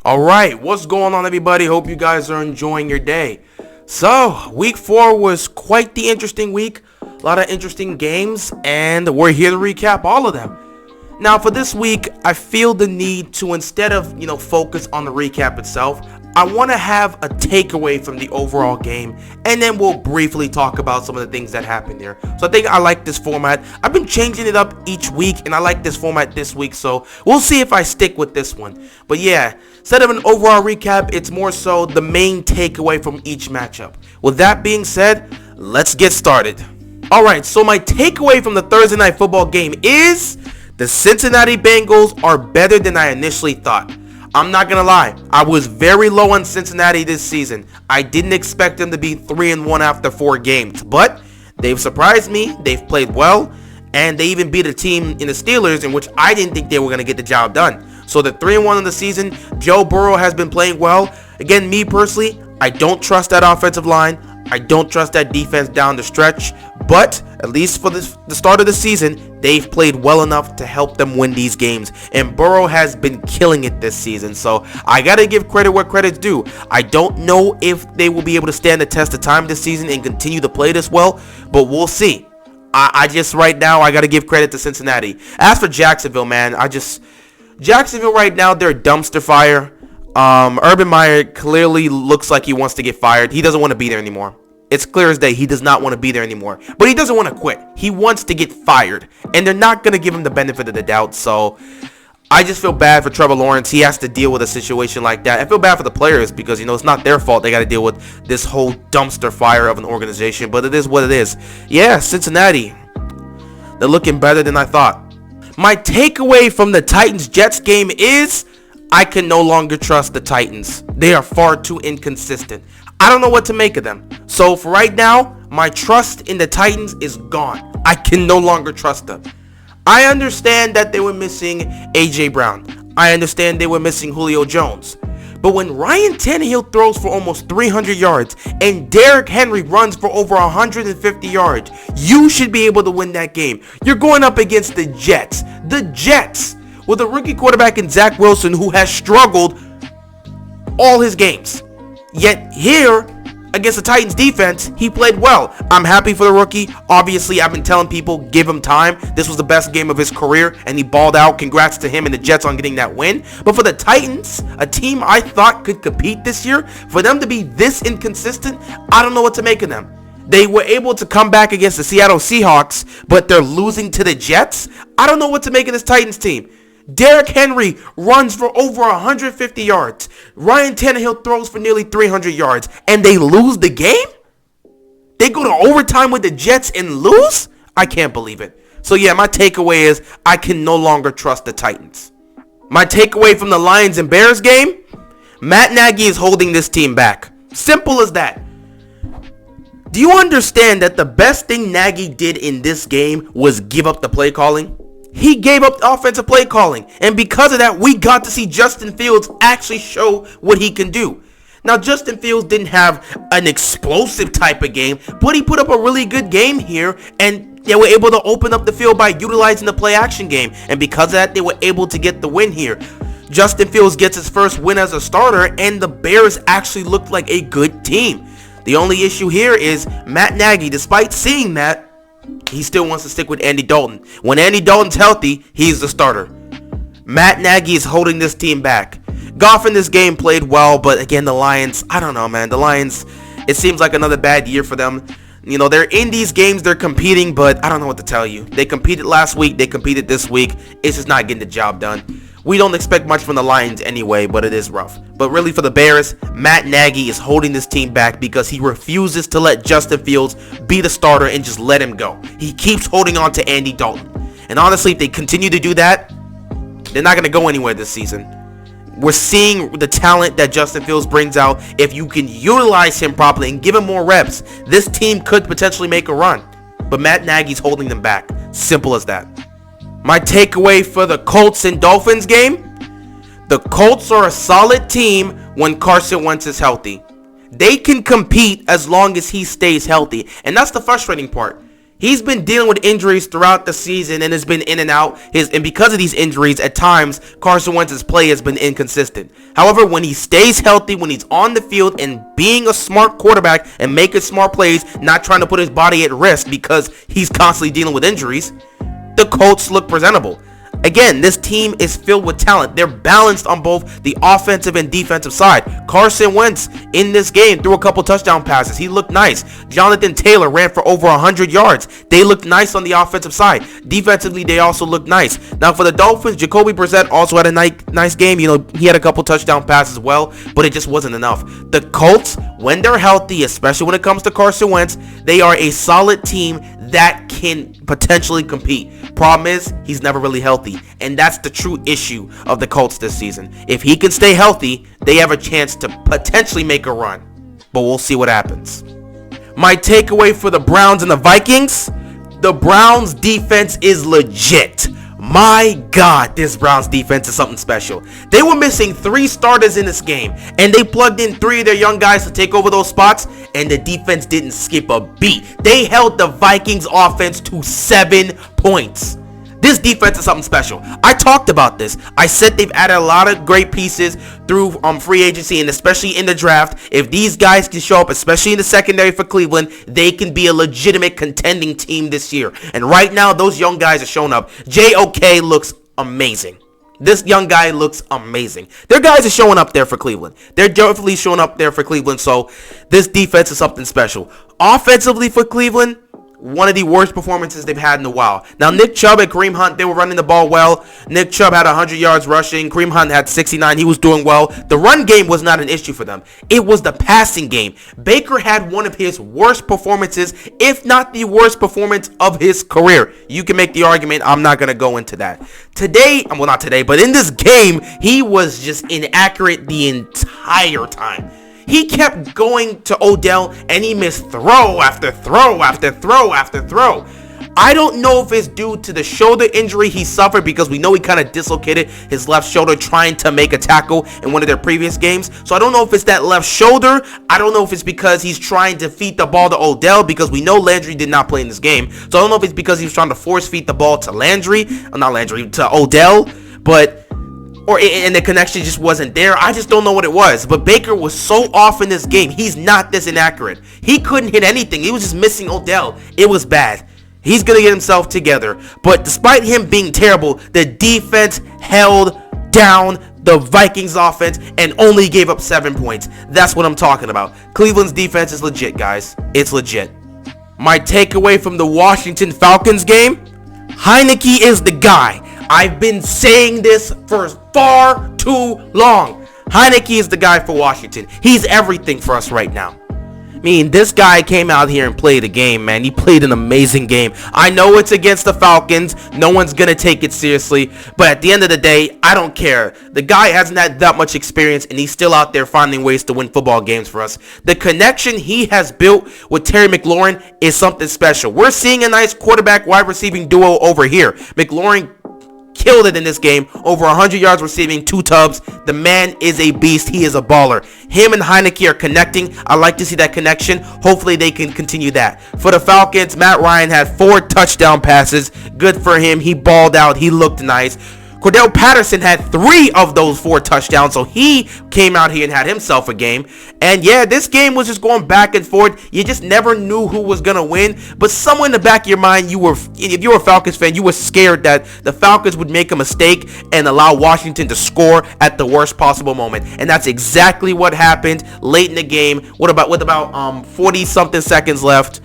Alright, what's going on, everybody? Hope you guys are enjoying your day. So, week 4 was quite the interesting week. A lot of interesting games, and we're here to recap all of them. Now, for this week, I feel the need to, instead of, focus on the recap itself, I want to have a takeaway from the overall game, and then we'll briefly talk about some of the things that happened there. So I think I like this format. I've been changing it up each week, and I like this format this week, so we'll see if I stick with this one. But yeah, instead of an overall recap, it's more so the main takeaway from each matchup. With that being said, let's get started. Alright, so my takeaway from the Thursday Night Football game is the Cincinnati Bengals are better than I initially thought. I'm not going to lie, I was very low on Cincinnati this season. I didn't expect them to be 3-1 after 4 games, but they've surprised me, they've played well, and they even beat a team in the Steelers in which I didn't think they were going to get the job done. So the 3-1 in the season, Joe Burrow has been playing well. Again, me personally, I don't trust that offensive line. I don't trust that defense down the stretch, but at least for the start of the season, they've played well enough to help them win these games, and Burrow has been killing it this season, so I gotta give credit where credit's due. I don't know if they will be able to stand the test of time this season and continue to play this well, but we'll see. I just right now, I gotta give credit to Cincinnati. As for Jacksonville, man, Jacksonville right now, they're a dumpster fire. Urban Meyer clearly looks like he wants to get fired. He doesn't want to be there anymore. It's clear as day he does not want to be there anymore. But he doesn't want to quit. He wants to get fired. And they're not going to give him the benefit of the doubt. So I just feel bad for Trevor Lawrence. He has to deal with a situation like that. I feel bad for the players because, it's not their fault. They got to deal with this whole dumpster fire of an organization. But it is what it is. Yeah, Cincinnati. They're looking better than I thought. My takeaway from the Titans-Jets game is I can no longer trust the Titans. They are far too inconsistent. I don't know what to make of them. So for right now, my trust in the Titans is gone. I can no longer trust them. I understand that they were missing A.J. Brown. I understand they were missing Julio Jones. But when Ryan Tannehill throws for almost 300 yards and Derrick Henry runs for over 150 yards, you should be able to win that game. You're going up against the Jets. The Jets, with a rookie quarterback in Zach Wilson who has struggled all his games. Yet here, against the Titans defense, he played well. I'm happy for the rookie. Obviously, I've been telling people, give him time. This was the best game of his career, and he balled out. Congrats to him and the Jets on getting that win. But for the Titans, a team I thought could compete this year, for them to be this inconsistent, I don't know what to make of them. They were able to come back against the Seattle Seahawks, but they're losing to the Jets. I don't know what to make of this Titans team. Derrick Henry runs for over 150 yards. Ryan Tannehill throws for nearly 300 yards. And they lose the game? They go to overtime with the Jets and lose? I can't believe it. So yeah, my takeaway is I can no longer trust the Titans. My takeaway from the Lions and Bears game? Matt Nagy is holding this team back. Simple as that. Do you understand that the best thing Nagy did in this game was give up the play calling? He gave up the offensive play calling, and because of that, we got to see Justin Fields actually show what he can do. Now, Justin Fields didn't have an explosive type of game, but he put up a really good game here, and they were able to open up the field by utilizing the play-action game, and because of that, they were able to get the win here. Justin Fields gets his first win as a starter, and the Bears actually looked like a good team. The only issue here is Matt Nagy, despite seeing that, he still wants to stick with Andy Dalton. When Andy Dalton's healthy, he's the starter. Matt Nagy is holding this team back. Goff in this game played well, but again, the Lions, I don't know, man. The Lions, it seems like another bad year for them. They're in these games, they're competing, but I don't know what to tell you. They competed last week, they competed this week. It's just not getting the job done. We don't expect much from the Lions anyway, but it is rough. But really for the Bears, Matt Nagy is holding this team back because he refuses to let Justin Fields be the starter and just let him go. He keeps holding on to Andy Dalton. And honestly, if they continue to do that, they're not going to go anywhere this season. We're seeing the talent that Justin Fields brings out. If you can utilize him properly and give him more reps, this team could potentially make a run. But Matt Nagy's holding them back. Simple as that. My takeaway for the Colts and Dolphins game? The Colts are a solid team when Carson Wentz is healthy. They can compete as long as he stays healthy. And that's the frustrating part. He's been dealing with injuries throughout the season and has been in and out. And because of these injuries, at times, Carson Wentz's play has been inconsistent. However, when he stays healthy, when he's on the field and being a smart quarterback and making smart plays, not trying to put his body at risk because he's constantly dealing with injuries, the Colts look presentable. Again, this team is filled with talent. They're balanced on both the offensive and defensive side. Carson Wentz in this game threw a couple touchdown passes. He looked nice. Jonathan Taylor ran for over 100 yards. They looked nice on the offensive side. Defensively, they also looked nice. Now, for the Dolphins, Jacoby Brissett also had a nice game. You know, he had a couple touchdown passes as well, but it just wasn't enough. The Colts, when they're healthy, especially when it comes to Carson Wentz, they are a solid team that can potentially compete. Problem is, he's never really healthy, and that's the true issue of the Colts this season. If he can stay healthy, they have a chance to potentially make a run, but we'll see what happens. My takeaway for the Browns and the Vikings, the Browns defense is legit. My God, this Browns defense is something special. They were missing 3 starters in this game, and they plugged in 3 of their young guys to take over those spots, and the defense didn't skip a beat. They held the Vikings offense to 7 points. This defense is something special. I talked about this. I said they've added a lot of great pieces through free agency and especially in the draft. If these guys can show up, especially in the secondary for Cleveland, they can be a legitimate contending team this year. And right now, those young guys are showing up. J.O.K. looks amazing. This young guy looks amazing. Their guys are showing up there for Cleveland. They're definitely showing up there for Cleveland, so this defense is something special. Offensively for Cleveland, one of the worst performances they've had in a while. Now, Nick Chubb and Kareem Hunt, they were running the ball well. Nick Chubb had 100 yards rushing. Kareem Hunt had 69. He was doing well. The run game was not an issue for them. It was the passing game. Baker had one of his worst performances, if not the worst performance of his career. You can make the argument. I'm not going to go into that. Today, well, not today, but in this game, he was just inaccurate the entire time. He kept going to Odell, and he missed throw after throw after throw after throw. I don't know if it's due to the shoulder injury he suffered, because we know he kind of dislocated his left shoulder trying to make a tackle in one of their previous games. So I don't know if it's that left shoulder. I don't know if it's because he's trying to feed the ball to Odell, because we know Landry did not play in this game. So I don't know if it's because he was trying to force feed the ball to to Odell, and the connection just wasn't there. I just don't know what it was. But Baker was so off in this game. He's not this inaccurate. He couldn't hit anything. He was just missing Odell. It was bad. He's going to get himself together. But despite him being terrible, the defense held down the Vikings offense and only gave up 7 points. That's what I'm talking about. Cleveland's defense is legit, guys. It's legit. My takeaway from the Washington Falcons game, Heineke is the guy. I've been saying this for far too long. Heineke is the guy for Washington. He's everything for us right now. I mean, this guy came out here and played a game, man. He played an amazing game. I know it's against the Falcons. No one's going to take it seriously. But at the end of the day, I don't care. The guy hasn't had that much experience, and he's still out there finding ways to win football games for us. The connection he has built with Terry McLaurin is something special. We're seeing a nice quarterback-wide receiving duo over here. McLaurin killed it in this game. Over 100 yards receiving, 2 tubs. The man is a beast. He is a baller. Him and Heineke are connecting. I like to see that connection. Hopefully they can continue that. For the Falcons, Matt Ryan had 4 touchdown passes. Good for him. He balled out. He looked nice. Cordell Patterson had 3 of those 4 touchdowns, so he came out here and had himself a game. And yeah, this game was just going back and forth. You just never knew who was going to win. But somewhere in the back of your mind, if you were a Falcons fan, you were scared that the Falcons would make a mistake and allow Washington to score at the worst possible moment. And that's exactly what happened late in the game. With about 40-something seconds left.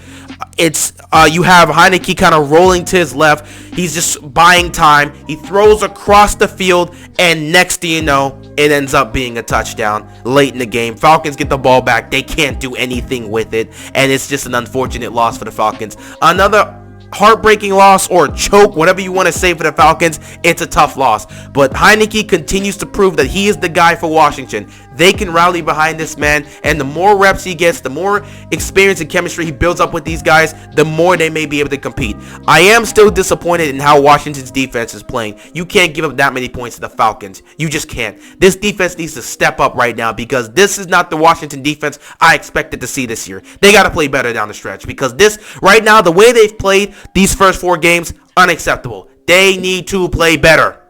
You have Heineke kind of rolling to his left. He's just buying time. He throws across the field, and next thing you know, it ends up being a touchdown late in the game. Falcons get the ball back. They can't do anything with it, and it's just an unfortunate loss for the Falcons. Another heartbreaking loss or choke, whatever you want to say for the Falcons. It's a tough loss. But Heineke continues to prove that he is the guy for Washington. They can rally behind this man, and the more reps he gets, the more experience and chemistry he builds up with these guys, the more they may be able to compete. I am still disappointed in how Washington's defense is playing. You can't give up that many points to the Falcons. You just can't. This defense needs to step up right now, because this is not the Washington defense I expected to see this year. They got to play better down the stretch, because this, right now, the way they've played these first 4 games, unacceptable. They need to play better.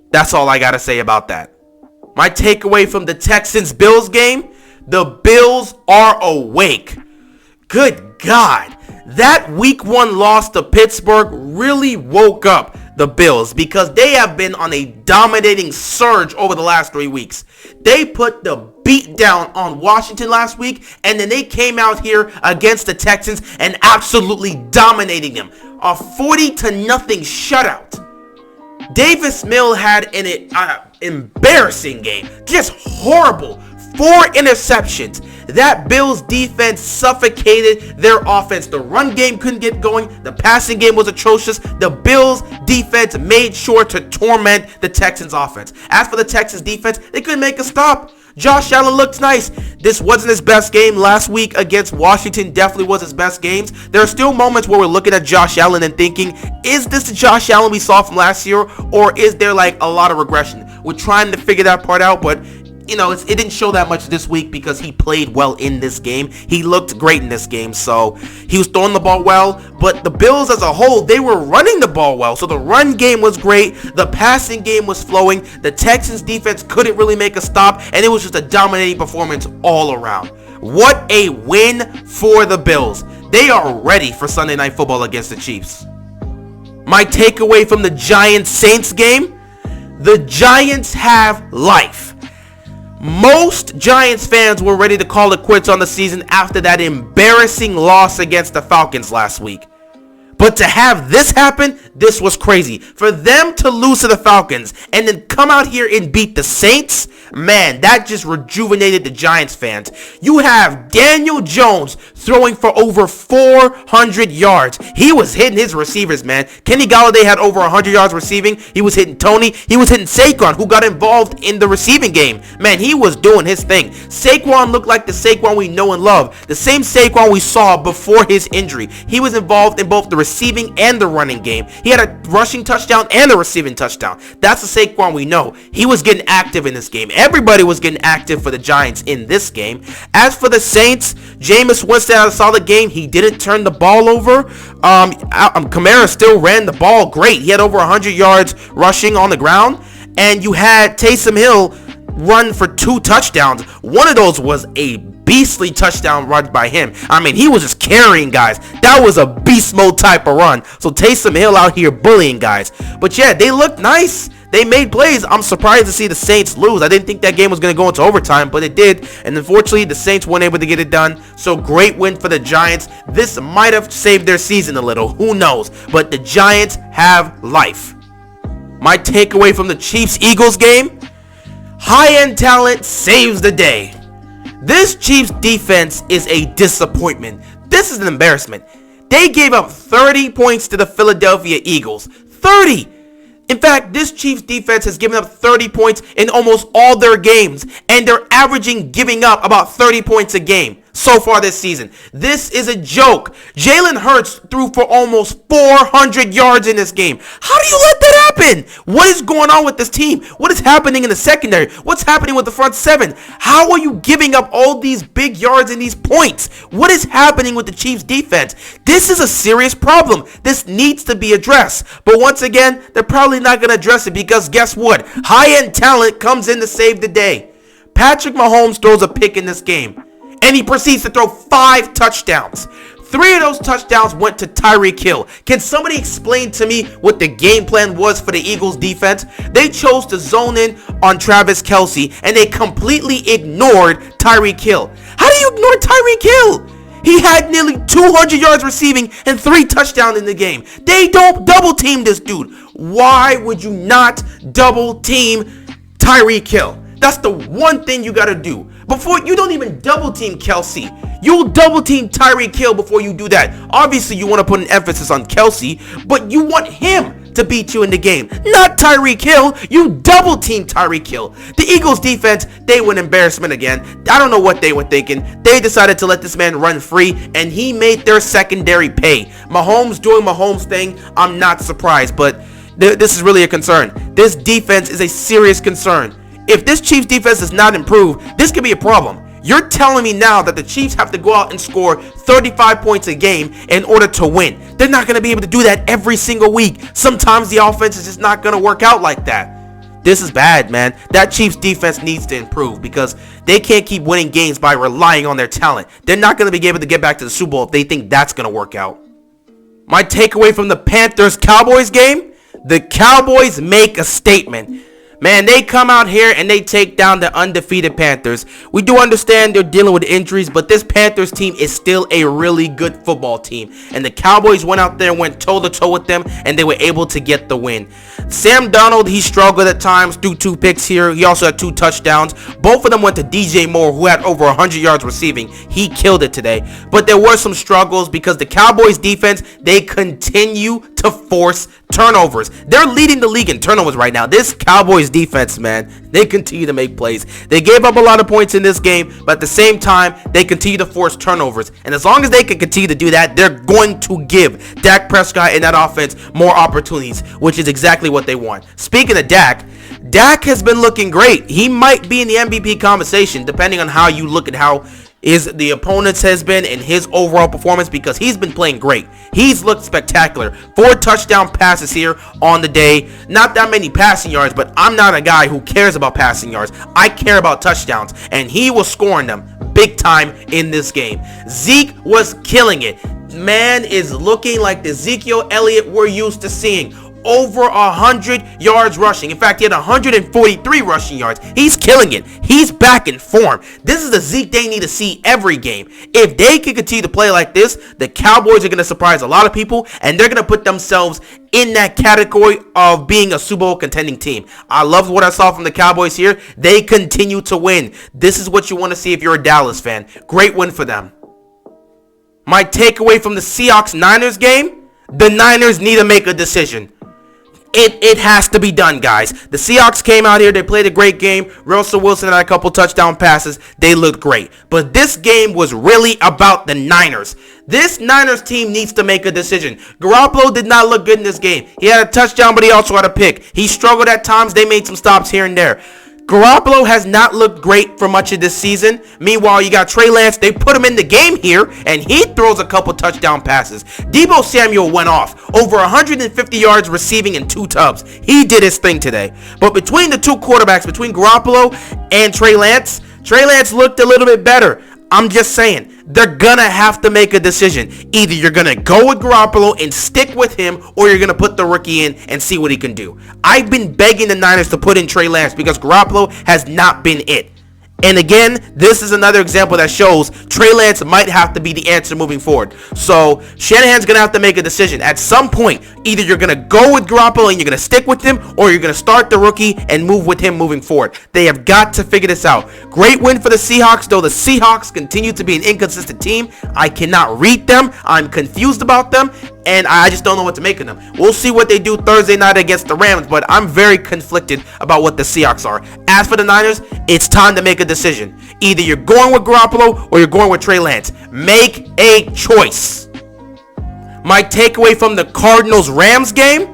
That's all I got to say about that. My takeaway from the Texans-Bills game, the Bills are awake. Good God. That week 1 loss to Pittsburgh really woke up the Bills, because they have been on a dominating surge over the last 3 weeks. They put the beat down on Washington last week, and then they came out here against the Texans and absolutely dominating them. A 40-0 shutout. Davis Mills had an embarrassing game. Just horrible. 4 interceptions. That Bills defense suffocated their offense. The run game couldn't get going. The passing game was atrocious. The Bills defense made sure to torment the Texans offense. As for the Texans defense, they couldn't make a stop. Josh Allen looked nice. This wasn't his best game. Last week against Washington definitely was his best games. There are still moments where we're looking at Josh Allen and thinking, is this the Josh Allen we saw from last year, or is there like a lot of regression? We're trying to figure that part out, but you know, it didn't show that much this week because he played well in this game. He looked great in this game, so he was throwing the ball well. But the Bills as a whole, they were running the ball well. So the run game was great. The passing game was flowing. The Texans defense couldn't really make a stop, and it was just a dominating performance all around. What a win for the Bills. They are ready for Sunday Night Football against the Chiefs. My takeaway from the Giants-Saints game, the Giants have life. Most Giants fans were ready to call it quits on the season after that embarrassing loss against the Falcons last week. But to have this happen, this was crazy. For them to lose to the Falcons and then come out here and beat the Saints, man, that just rejuvenated the Giants fans. You have Daniel Jones throwing for over 400 yards. He was hitting his receivers, man. Kenny Golladay had over 100 yards receiving. He was hitting Tony. He was hitting Saquon, who got involved in the receiving game. Man, he was doing his thing. Saquon looked like the Saquon we know and love. The same Saquon we saw before his injury. He was involved in both the receiving and the running game. He had a rushing touchdown and a receiving touchdown. That's the Saquon we know. He was getting active in this game. Everybody was getting active for the Giants in this game. As for the Saints, Jameis Winston had a solid game. He didn't turn the ball over. Kamara still ran the ball great. He had over 100 yards rushing on the ground. And you had Taysom Hill run for 2 touchdowns. One of those was a beastly touchdown run by him. I mean, he was just carrying guys. That was a beast mode type of run. So Taysom Hill out here bullying guys. But yeah, they looked nice. They made plays. I'm surprised to see the Saints lose. I didn't think that game was going to go into overtime, but it did. And unfortunately, the Saints weren't able to get it done. So great win for the Giants. This might have saved their season a little. Who knows? But the Giants have life. My takeaway from the Chiefs-Eagles game, high-end talent saves the day. This Chiefs defense is a disappointment. This is an embarrassment. They gave up 30 points to the Philadelphia Eagles. 30! In fact, this Chiefs defense has given up 30 points in almost all their games, and they're averaging giving up about 30 points a game so far this season. This is a joke. Jalen Hurts threw for almost 400 yards in this game. How do you let that happen? What is going on with this team? What is happening in the secondary? What's happening with the front seven? How are you giving up all these big yards and these points? What is happening with the Chiefs defense? This is a serious problem. This needs to be addressed. But once again, they're probably not going to address it because guess what? High-end talent comes in to save the day. Patrick Mahomes throws a pick in this game, and he proceeds to throw 5 touchdowns. 3 of those touchdowns went to Tyreek Hill. Can somebody explain to me what the game plan was for the Eagles defense? They chose to zone in on Travis Kelce, and they completely ignored Tyreek Hill. How do you ignore Tyreek Hill? He had nearly 200 yards receiving and 3 touchdowns in the game. They don't double team this dude. Why would you not double team Tyreek Hill? That's the one thing you got to do. Before, you don't even double team Kelsey. You'll double team Tyreek Hill before you do that. Obviously, you want to put an emphasis on Kelsey, but you want him to beat you in the game, not Tyreek Hill. You double team Tyreek Hill. The Eagles defense, they were an embarrassment again. I don't know what they were thinking. They decided to let this man run free, and he made their secondary pay. Mahomes doing Mahomes thing, I'm not surprised, but this is really a concern. This defense is a serious concern. If this Chiefs defense does not improve, this could be a problem. You're telling me now that the Chiefs have to go out and score 35 points a game in order to win. They're not going to be able to do that every single week. Sometimes the offense is just not going to work out like that. This is bad, man. That Chiefs defense needs to improve because they can't keep winning games by relying on their talent. They're not going to be able to get back to the Super Bowl if they think that's going to work out. My takeaway from the Panthers-Cowboys game, the Cowboys make a statement. Man, they come out here and they take down the undefeated Panthers. We do understand they're dealing with injuries, but this Panthers team is still a really good football team. And the Cowboys went out there and went toe-to-toe with them, and they were able to get the win. Sam Darnold, he struggled at times, threw 2 picks here. He also had 2 touchdowns. Both of them went to DJ Moore, who had over 100 yards receiving. He killed it today. But there were some struggles because the Cowboys defense, they continue to force turnovers. They're leading the league in turnovers right now. This Cowboys defense, man, they continue to make plays. They gave up a lot of points in this game, but at the same time, they continue to force turnovers. And as long as they can continue to do that, they're going to give Dak Prescott and that offense more opportunities, which is exactly what they want. Speaking of Dak has been looking great. He might be in the MVP conversation, depending on how you look at how the opponents has been and his overall performance, because he's been playing great. He's looked spectacular. 4 touchdown passes here on the day. Not that many passing yards, but I'm not a guy who cares about passing yards. I care about touchdowns, and he was scoring them big time in this game. Zeke was killing it. Man is looking like the Ezekiel Elliott we're used to seeing. Over 100 yards rushing. In fact, he had 143 rushing yards. He's killing it. He's back in form. This is the Zeke they need to see every game. If they can continue to play like this, the Cowboys are going to surprise a lot of people, and they're going to put themselves in that category of being a Super Bowl contending team. I love what I saw from the Cowboys here. They continue to win. This is what you want to see if you're a Dallas fan. Great win for them. My takeaway from the Seahawks-Niners game, the Niners need to make a decision. It has to be done, guys. The Seahawks came out here. They played a great game. Russell Wilson had a couple touchdown passes. They looked great. But this game was really about the Niners. This Niners team needs to make a decision. Garoppolo did not look good in this game. He had a touchdown, but he also had a pick. He struggled at times. They made some stops here and there. Garoppolo has not looked great for much of this season. Meanwhile, you got Trey Lance. They put him in the game here, and he throws a couple touchdown passes. Deebo Samuel went off. Over 150 yards receiving in 2 tubs. He did his thing today. But between the 2 quarterbacks, between Garoppolo and Trey Lance looked a little bit better. I'm just saying, they're going to have to make a decision. Either you're going to go with Garoppolo and stick with him, or you're going to put the rookie in and see what he can do. I've been begging the Niners to put in Trey Lance because Garoppolo has not been it. And again, this is another example that shows Trey Lance might have to be the answer moving forward. So Shanahan's going to have to make a decision. At some point, either you're going to go with Garoppolo and you're going to stick with him, or you're going to start the rookie and move with him moving forward. They have got to figure this out. Great win for the Seahawks, though the Seahawks continue to be an inconsistent team. I cannot read them. I'm confused about them, and I just don't know what to make of them. We'll see what they do Thursday night against the Rams, but I'm very conflicted about what the Seahawks are. As for the Niners, it's time to make a decision. Either you're going with Garoppolo or you're going with Trey Lance. Make a choice. My takeaway from the Cardinals-Rams game,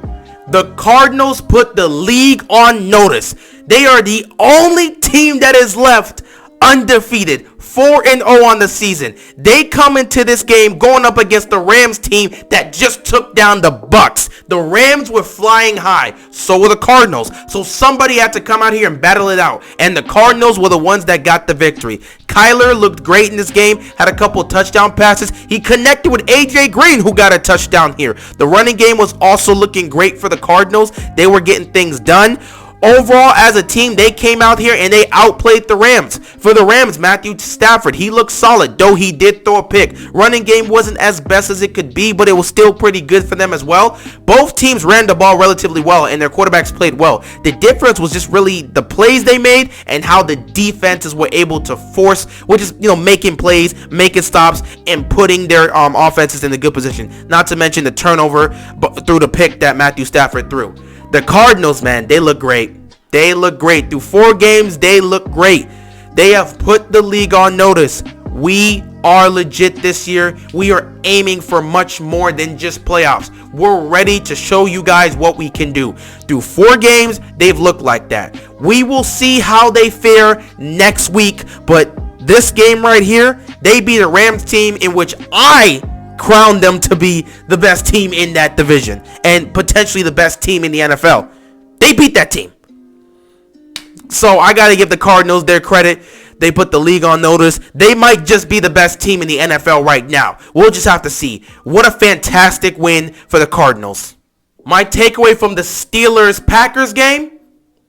the Cardinals put the league on notice. They are the only team that is left undefeated, 4-0 on the season. They come into this game going up against the Rams team that just took down the Bucks. The Rams were flying high, so were the Cardinals. So somebody had to come out here and battle it out, and the Cardinals were the ones that got the victory. Kyler looked great in this game, had a couple of touchdown passes. He connected with AJ Green, who got a touchdown here. The running game was also looking great for the Cardinals. They were getting things done. Overall, as a team, they came out here and they outplayed the Rams. For the Rams, Matthew Stafford, he looked solid, though he did throw a pick. Running game wasn't as best as it could be, but it was still pretty good for them as well. Both teams ran the ball relatively well, and their quarterbacks played well. The difference was just really the plays they made and how the defenses were able to force, which is, making plays, making stops, and putting their offenses in a good position. Not to mention the turnover through the pick that Matthew Stafford threw. The Cardinals, man, they look great. They look great. Through 4 games, they look great. They have put the league on notice. We are legit this year. We are aiming for much more than just playoffs. We're ready to show you guys what we can do. Through 4 games, they've looked like that. We will see how they fare next week, but this game right here, they beat a Rams team in which I crowned them to be the best team in that division and potentially the best team in the NFL. They beat that team. So I got to give the Cardinals their credit. They put the league on notice. They might just be the best team in the NFL right now. We'll just have to see. What a fantastic win for the Cardinals. My takeaway from the Steelers-Packers game,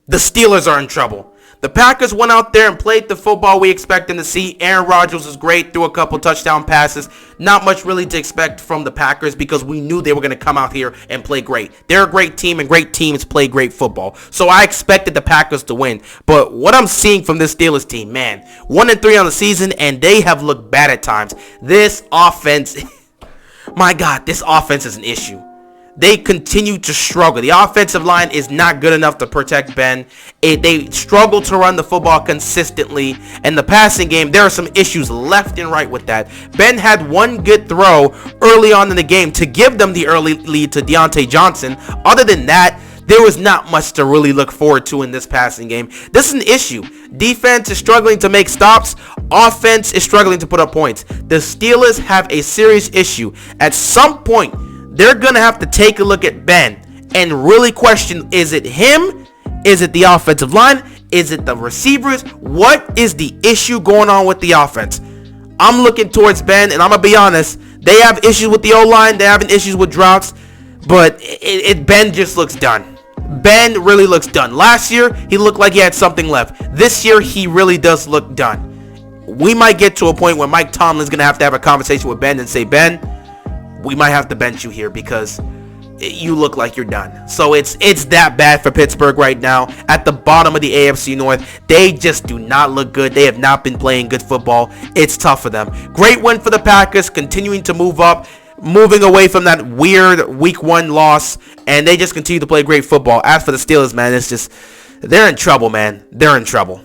the Steelers are in trouble. The Packers went out there and played the football we expect them to see. Aaron Rodgers was great, threw a couple touchdown passes. Not much really to expect from the Packers because we knew they were going to come out here and play great. They're a great team and great teams play great football. So I expected the Packers to win. But what I'm seeing from this Steelers team, man, 1-3 on the season and they have looked bad at times. This offense, my God, this offense is an issue. They continue to struggle. The offensive line is not good enough to protect Ben. They struggle to run the football consistently. And the passing game, there are some issues left and right with that. Ben had one good throw early on in the game to give them the early lead to Deontay Johnson. Other than that, there was not much to really look forward to in this passing game. This is an issue. Defense is struggling to make stops. Offense is struggling to put up points. The Steelers have a serious issue. At some point, they're going to have to take a look at Ben and really question, is it him? Is it the offensive line? Is it the receivers? What is the issue going on with the offense? I'm looking towards Ben, and I'm going to be honest. They have issues with the O-line. They're having issues with droughts. But Ben just looks done. Ben really looks done. Last year, he looked like he had something left. This year, he really does look done. We might get to a point where Mike Tomlin's going to have a conversation with Ben and say, Ben, we might have to bench you here because you look like you're done. So it's that bad for Pittsburgh right now. At the bottom of the AFC North, they just do not look good. They have not been playing good football. It's tough for them. Great win for the Packers, continuing to move up, moving away from that weird week 1 loss, and they just continue to play great football. As for the Steelers, man, it's just, they're in trouble, man. They're in trouble.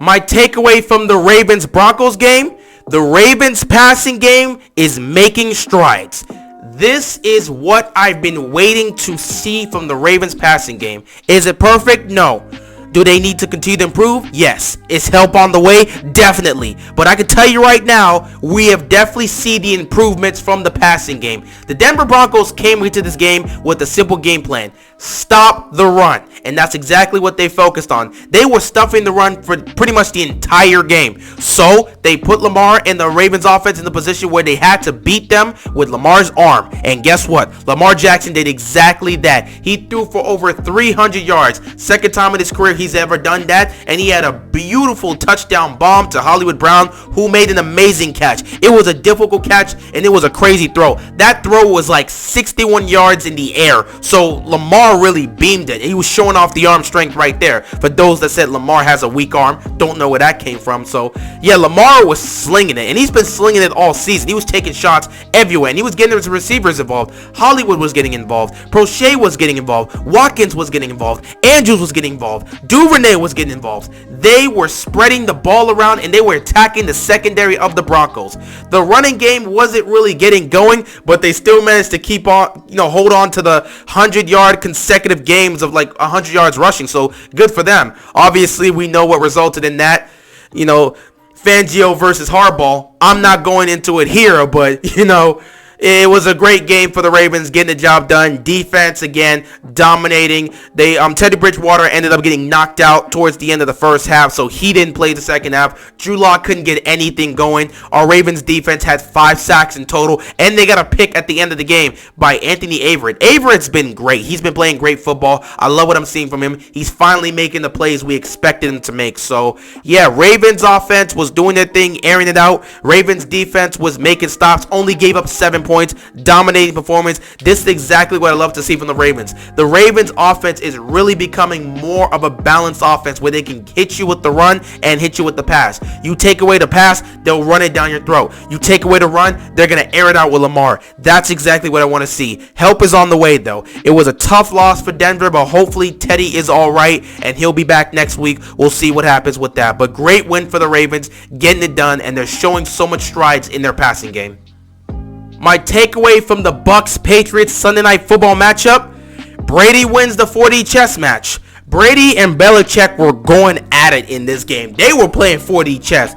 My takeaway from the Ravens-Broncos game, the Ravens passing game is making strides. This is what I've been waiting to see from the Ravens passing game. Is it perfect? No. Do they need to continue to improve? Yes. Is help on the way? Definitely. But I can tell you right now, we have definitely seen the improvements from the passing game. The Denver Broncos came into this game with a simple game plan. Stop the run. And that's exactly what they focused on. They were stuffing the run for pretty much the entire game. So they put Lamar and the Ravens offense in the position where they had to beat them with Lamar's arm. And guess what? Lamar Jackson did exactly that. He threw for over 300 yards. Second time in his career he's ever done that. And he had a beautiful touchdown bomb to Hollywood Brown, who made an amazing catch. It was a difficult catch and it was a crazy throw. That throw was like 61 yards in the air. So Lamar really beamed it. He was showing off the arm strength right there. For those that said Lamar has a weak arm, don't know where that came from. So yeah, Lamar was slinging it, and he's been slinging it all season. He was taking shots everywhere, and he was getting his receivers involved. Hollywood was getting involved. Prochet was getting involved. Watkins was getting involved. Andrews was getting involved. Duvernay was getting involved. They were spreading the ball around, and they were attacking the secondary of the Broncos. The running game wasn't really getting going, but they still managed to keep on, hold on to the 100-yard consecutive games of like 100 yards rushing. So good for them. Obviously, we know what resulted in that. Fangio versus Harbaugh. I'm not going into it here, but It was a great game for the Ravens, getting the job done. Defense, again, dominating. Teddy Bridgewater ended up getting knocked out towards the end of the first half, so he didn't play the second half. Drew Lock couldn't get anything going. Our Ravens defense had 5 sacks in total, and they got a pick at the end of the game by Anthony Averett. Averett's been great. He's been playing great football. I love what I'm seeing from him. He's finally making the plays we expected him to make. So, yeah, Ravens offense was doing their thing, airing it out. Ravens defense was making stops, only gave up 7 points, dominating performance. This is exactly what I love to see from the Ravens. The Ravens offense is really becoming more of a balanced offense where they can hit you with the run and hit you with the pass. You take away the pass, they'll run it down your throat. You take away the run, they're going to air it out with Lamar. That's exactly what I want to see. Help is on the way, though. It was a tough loss for Denver, but hopefully Teddy is all right and he'll be back next week. We'll see what happens with that. But great win for the Ravens, getting it done, and they're showing so much strides in their passing game. My takeaway from the Bucs-Patriots Sunday Night Football matchup, Brady wins the 4D chess match. Brady and Belichick were going at it in this game. They were playing 4D chess.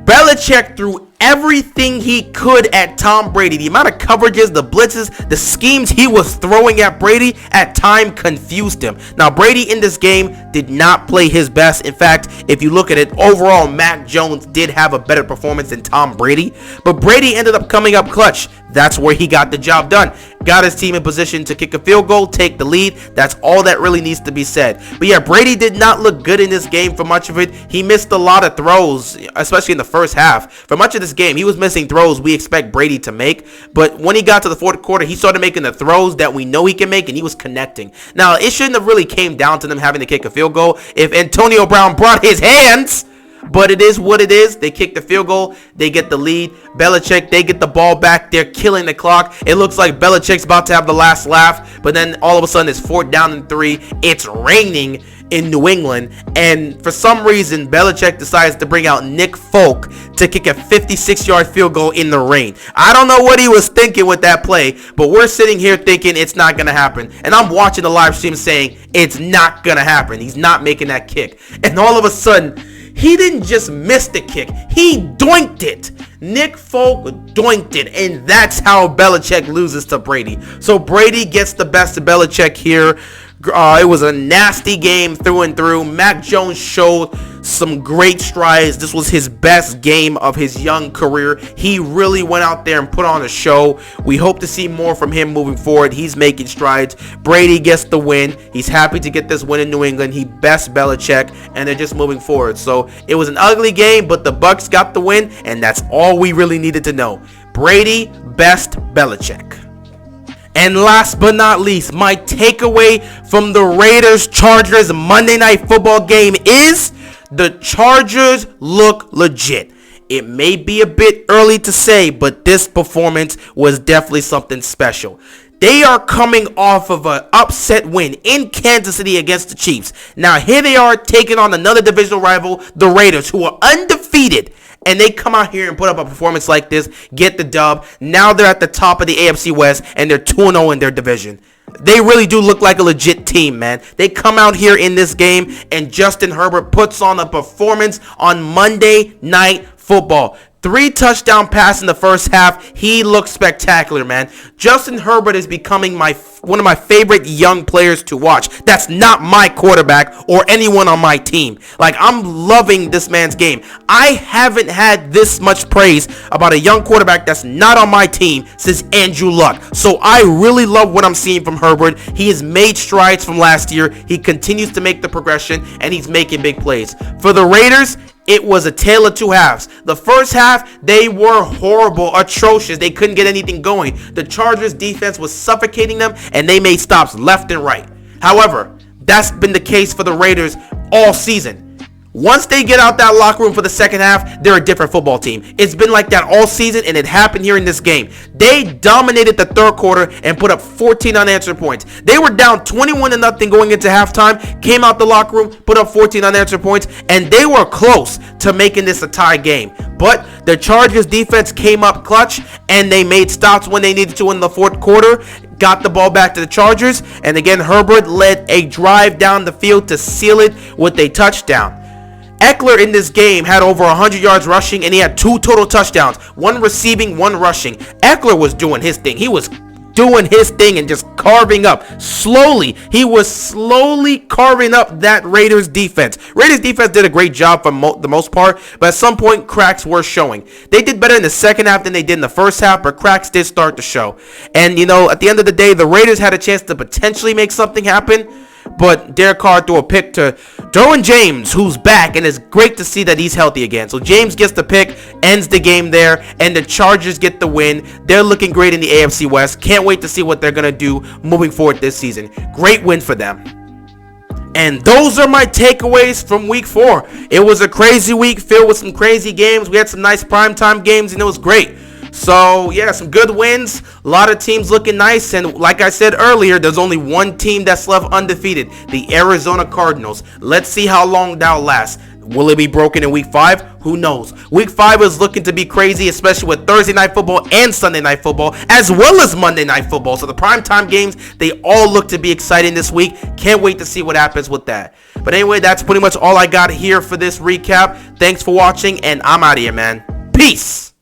Belichick threw everything he could at Tom Brady. The amount of coverages, the blitzes, the schemes he was throwing at Brady at time confused him. Now, Brady in this game did not play his best. In fact, if you look at it, overall, Mac Jones did have a better performance than Tom Brady. But Brady ended up coming up clutch. That's where he got the job done. Got his team in position to kick a field goal, take the lead. That's all that really needs to be said. But yeah, Brady did not look good in this game for much of it. He missed a lot of throws, especially in the first half. For much of this game, he was missing throws we expect Brady to make. But when he got to the fourth quarter, he started making the throws that we know he can make, and he was connecting. Now, it shouldn't have really came down to them having to kick a field goal if Antonio Brown brought his hands. But it is what it is. They kick the field goal. They get the lead. Belichick, they get the ball back. They're killing the clock. It looks like Belichick's about to have the last laugh. But then all of a sudden it's 4th down and 3. It's raining in New England. And for some reason, Belichick decides to bring out Nick Folk to kick a 56-yard field goal in the rain. I don't know what he was thinking with that play. But we're sitting here thinking it's not going to happen. And I'm watching the live stream saying it's not going to happen. He's not making that kick. And all of a sudden, he didn't just miss the kick. He doinked it. Nick Folk doinked it. And that's how Belichick loses to Brady. So Brady gets the best of Belichick here. It was a nasty game through and through. Mac Jones showed some great strides. This was his best game of his young career. He really went out there and put on a show. We hope to see more from him moving forward. He's making strides. Brady gets the win. He's happy to get this win in New England. He bests Belichick, and they're just moving forward. So it was an ugly game, but the Bucs got the win, and that's all we really needed to know. Brady best Belichick. And last but not least, my takeaway from the Raiders-Chargers Monday Night Football game is the Chargers look legit. It may be a bit early to say, but this performance was definitely something special. They are coming off of an upset win in Kansas City against the Chiefs. Now here they are taking on another divisional rival, the Raiders, who are undefeated. And they come out here and put up a performance like this, get the dub. Now they're at the top of the AFC West, and they're 2-0 in their division. They really do look like a legit team, man. They come out here in this game, and Justin Herbert puts on a performance on Monday Night Football. 3 touchdown passes in the first half. He looks spectacular, man. Justin Herbert is becoming one of my favorite young players to watch. That's not my quarterback or anyone on my team. Like, I'm loving this man's game. I haven't had this much praise about a young quarterback that's not on my team since Andrew Luck. So I really love what I'm seeing from Herbert. He has made strides from last year. He continues to make the progression, and he's making big plays. For the Raiders, it was a tale of two halves. The first half, they were horrible, atrocious. They couldn't get anything going. The Chargers defense was suffocating them, and they made stops left and right. However, that's been the case for the Raiders all season. Once they get out that locker room for the second half, they're a different football team. It's been like that all season, and it happened here in this game. They dominated the third quarter and put up 14 unanswered points. They were down 21-0 going into halftime, came out the locker room, put up 14 unanswered points, and they were close to making this a tie game. But the Chargers defense came up clutch, and they made stops when they needed to in the fourth quarter, got the ball back to the Chargers, and again, Herbert led a drive down the field to seal it with a touchdown. Eckler in this game had over 100 yards rushing, and he had 2 total touchdowns. 1 receiving, 1 rushing. Eckler was doing his thing. He was doing his thing and just carving up slowly. He was slowly carving up that Raiders defense. Raiders defense did a great job for the most part, but at some point cracks were showing. They did better in the second half than they did in the first half, but cracks did start to show. And at the end of the day, the Raiders had a chance to potentially make something happen, but Derek Carr threw a pick to Derwin James, who's back, and it's great to see that he's healthy again. So James gets the pick, ends the game there, and the Chargers get the win. They're looking great in the AFC West. Can't wait to see what they're going to do moving forward this season. Great win for them. And those are my takeaways from week 4. It was a crazy week filled with some crazy games. We had some nice primetime games, and it was great. So, yeah, some good wins. A lot of teams looking nice. And like I said earlier, there's only one team that's left undefeated, the Arizona Cardinals. Let's see how long that'll last. Will it be broken in week 5? Who knows? Week 5 is looking to be crazy, especially with Thursday Night Football and Sunday Night Football, as well as Monday Night Football. So the primetime games, they all look to be exciting this week. Can't wait to see what happens with that. But anyway, that's pretty much all I got here for this recap. Thanks for watching, and I'm out of here, man. Peace!